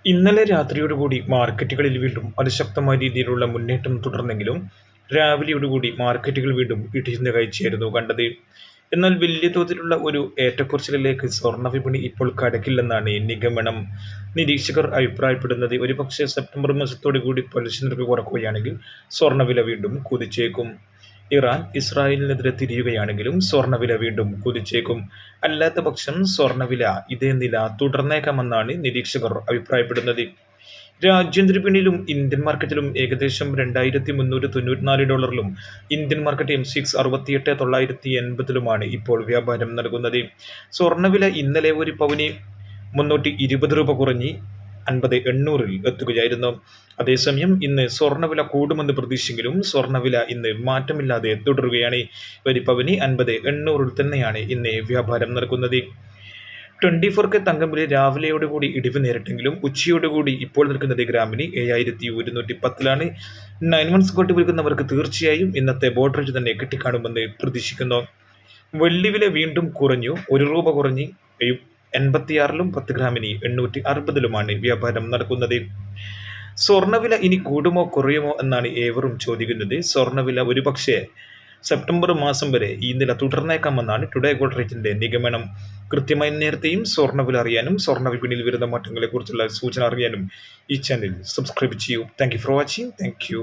ഇന്നലെ രാത്രിയോടുകൂടി മാർക്കറ്റുകളിൽ വീണ്ടും അതിശക്തമായ രീതിയിലുള്ള മുന്നേറ്റം തുടർന്നെങ്കിലും രാവിലെയോടുകൂടി മാർക്കറ്റുകൾ വീണ്ടും ഇടിയുന്ന കാഴ്ചയായിരുന്നു കണ്ടത്. എന്നാൽ വലിയ തോതിലുള്ള ഒരു ഏറ്റക്കുറച്ചിലിലേക്ക് സ്വർണ്ണ വിപണി ഇപ്പോൾ കടക്കില്ലെന്നാണ് നിഗമനം. നിരീക്ഷകർ അഭിപ്രായപ്പെടുന്നത് ഒരുപക്ഷെ സെപ്റ്റംബർ മാസത്തോടു കൂടി പലിശ നിരക്ക് കുറക്കുകയാണെങ്കിൽ സ്വർണ്ണവില വീണ്ടും കുതിച്ചേക്കും. ഇറാൻ ഇസ്രായേലിനെതിരെ തിരിയുകയാണെങ്കിലും സ്വർണ്ണവില വീണ്ടും കുതിച്ചേക്കും. അല്ലാത്തപക്ഷം സ്വർണ്ണവില ഇതേ നില തുടർന്നേക്കാമെന്നാണ് നിരീക്ഷകർ അഭിപ്രായപ്പെടുന്നത്. രാജ്യാന്തര വിപണിയിലും ഇന്ത്യൻ മാർക്കറ്റിലും ഏകദേശം $2,394 ഇന്ത്യൻ മാർക്കറ്റ് M6 68,980 ഇപ്പോൾ വ്യാപാരം നൽകുന്നത്. സ്വർണ്ണവില ഇന്നലെ ഒരു പവന് ₹320 കുറഞ്ഞ് 50,800 എത്തുകയായിരുന്നു. അതേസമയം ഇന്ന് സ്വർണ്ണവില കൂടുമെന്ന് പ്രതീക്ഷിച്ചെങ്കിലും സ്വർണ്ണവില ഇന്ന് മാറ്റമില്ലാതെ തുടരുകയാണ്. ഒരു പവന് 50,800 തന്നെയാണ് ഇന്ന് വ്യാപാരം നടക്കുന്നത്. 24K തങ്കംവില രാവിലെയോടുകൂടി ഇടിവ് നേരിട്ടെങ്കിലും ഉച്ചയോടുകൂടി ഇപ്പോൾ നിൽക്കുന്നത് ഗ്രാമിന് 7,110 9 months ഗോൾഡ് വിൽക്കുന്നവർക്ക് തീർച്ചയായും ഇന്നത്തെ ബോർഡർ റേറ്റ് തന്നെ കിട്ടിക്കാണുമെന്ന് പ്രതീക്ഷിക്കുന്നു. വെള്ളിവില വീണ്ടും കുറഞ്ഞു. ₹1 കുറഞ്ഞ് 86 10 ഗ്രാമിന് 860 വ്യാപാരം നടക്കുന്നത്. സ്വർണ്ണവില ഇനി കൂടുമോ കുറയുമോ എന്നാണ് ഏവരും ചോദിക്കുന്നത്. സ്വർണ്ണവില ഒരുപക്ഷെ സെപ്റ്റംബർ മാസം വരെ ഈ നില തുടർന്നേക്കാമെന്നാണ് ടുഡേ ഗോൾഡ് റേറ്റിന്റെ നിഗമനം. കൃത്യമായി നേരത്തെയും സ്വർണ്ണവില അറിയാനും സ്വർണ്ണ വിപണിയിൽ വരുന്ന മാറ്റങ്ങളെക്കുറിച്ചുള്ള സൂചന അറിയാനും ഈ ചാനൽ സബ്സ്ക്രൈബ് ചെയ്യൂ. Thank you for watching. Thank you.